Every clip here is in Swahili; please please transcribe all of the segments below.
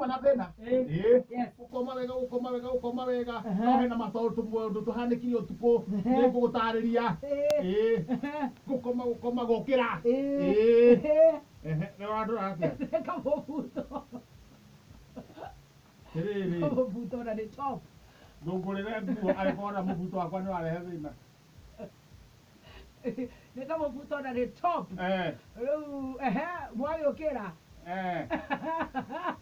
kuma na thina ukoma wega no hena matondu tuhanikire utuku ni ngugutariria gukoma gukira ne wandura atia Kamubuto na ni top. ndungurire nguo arikona mubuto wakwa ni warehe thina Ni kamubuto na ni top. Riu mwagukira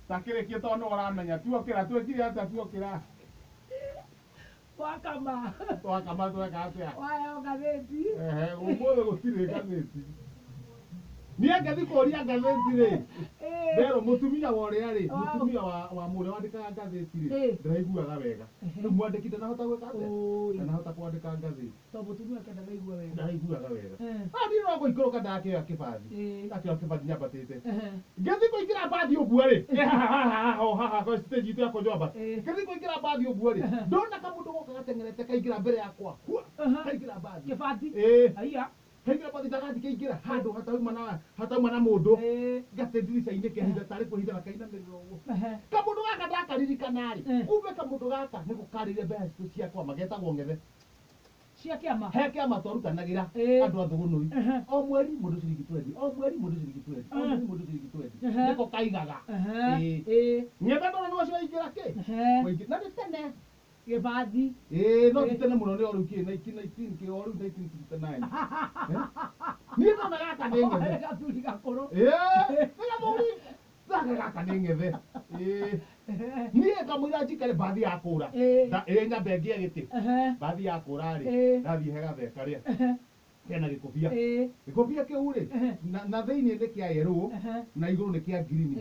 takirikie tondu uramenya tuokira twekire atia tuokira twakama tweka atia Wayo gatheti. umuthi gutire gatheti niä ngathi kå ria ngathäti rä nderwo må tumia wa å rä a rä må tumia wa må rä wandäkaga ngathäti rä ndäraiguaga wega rä u mwandä ki ndanahota gwä ka atä ndanahota kwandä ka ngathäti ndaraiguaga wega ni no gå ikå rå ka ndakä oya kä bathi ndakä oya kä bathi nyambatä te ngäthi kå ingä ra mbathi å guo rä haha stage itu yakwa njwamba ngäthi kå ingä ra mbathi å guo rä ndona kamå ndå goka gatengerete kaingä ra mbere yakwa kaingä ra mbathi kaingä bathi ndagathi kaingä ra handå hatauma na må ndå gate ndirica-inä kehitha tarä kå hitha na kainamä rä ra å guo kamå ndå gaka ndakaririkana rä kumbe kamå ndå gaka nä gå karä ire mbeca citå ciakwa magetagwo ngethe he kä ama twarutanagä ra andå a thå gå nå ri o mweri må ndå ciringi 20 o mweri må ndå ciringi 20 o mweri må ndå ciringi 20 nä ko kaigaga ngethe ndona no cio ingä ra kä na nä tene Gĩbathi no ti tene mũno nĩ o rĩu kĩ 1919 kĩ o rĩu 1969 niĩ ndona gaka nĩ ng'ethe gathuri gakũrũ gaka gaka nĩ ng'ethe niĩ ngamũira njikare mbathi ya kũra nyambe ngĩe gĩtĩ mbathi ya kũra rĩ ndathiĩ he gatheka rĩa kena gĩkũbia gĩkũbia kĩu rĩ na thĩinĩ nĩ kĩa yerũ na igũrũ nĩ kĩa ngirini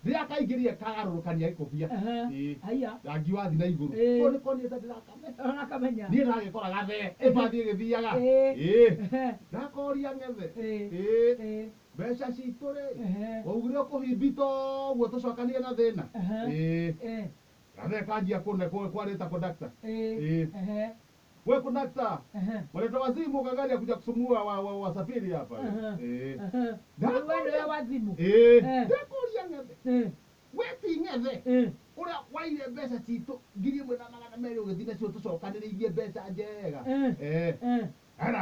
rĩrĩa kaingĩrire kagarũrũkania gĩkũbia rangi wathi na igũrũ ko nĩ ko niĩ ndĩrakamenya niĩ ndagĩkora gathe ĩbathi ĩgĩthiaga ndakoria ng'ethe mbeca citũ rĩ waugire ũkũhimbita ũguo tũcokanire na thĩna gathe kanjia kwarĩta kondakta we kondakta waleta wazimu ukaangalia kuja kusumbua wasafiri hapa ndakuria ng'ethe we ti ng'ethe uria waire mbeca citũ 1,200 ũgĩthiĩ nacio tũcokanĩrĩirie mbeca njega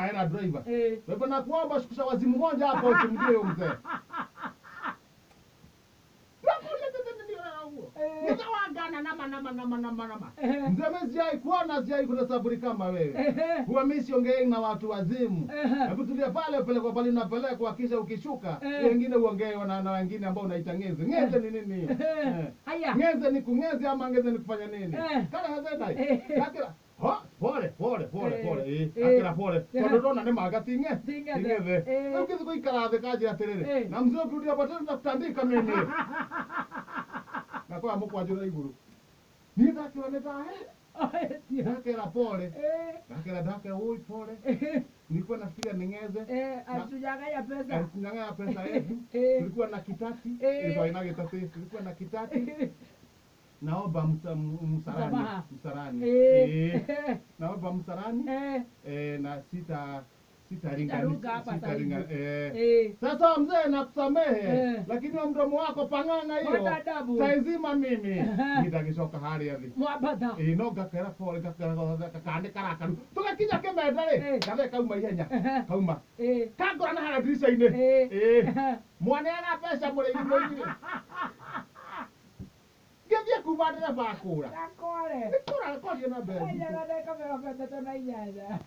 era driver wewe na kuomba shukisha wazimu moja hapo usimjie huyo mzee nitawagana nama mzee mezijai kuona zijai kuna saburi kama wewe huwa mimi siongei na watu wazimu hebu tulia pale upelekwa pale unapelekwa kisha ukishuka wengine uongee na wengine ambao unaita ngeze ngeze ni nini hiyo ngeze ni kungeze ama ngeze ni kufanya nini kana hazenda kakira pole akira pole ndona nĩ magati ng'ethe ũngĩthi gũikara thĩ kanjĩra atĩrĩrĩ na mzee ũkĩrudia batari na kutandika mimi nakoya mũkwanjũ na igũrũ niĩ ndakĩra nĩ ndahe ndakĩra pole ndakĩra ui pole nilikuwa nafikiria ni ng'ethe atunyang'anya pesa yetu tulikuwa na kitati hizo aina kitati tulikuwa na kitati naomba msarani naomba msarani na sitaringa sasa mzee nakusamehe lakini wa mdomo wako pang'ang'a hiyo taizima mimi nitagishoka haria thi mwabata no gakera pole gakande karakaru tugakinya kĩmenda rĩ gathe kauma ihenya kauma kangora na hara ndirica-inĩ mwana ena mbeca mũrĩithi mũigire ngĩthiĩ kuma ndereba akũra akore nĩkũra korie na mbere aja na ndeka 38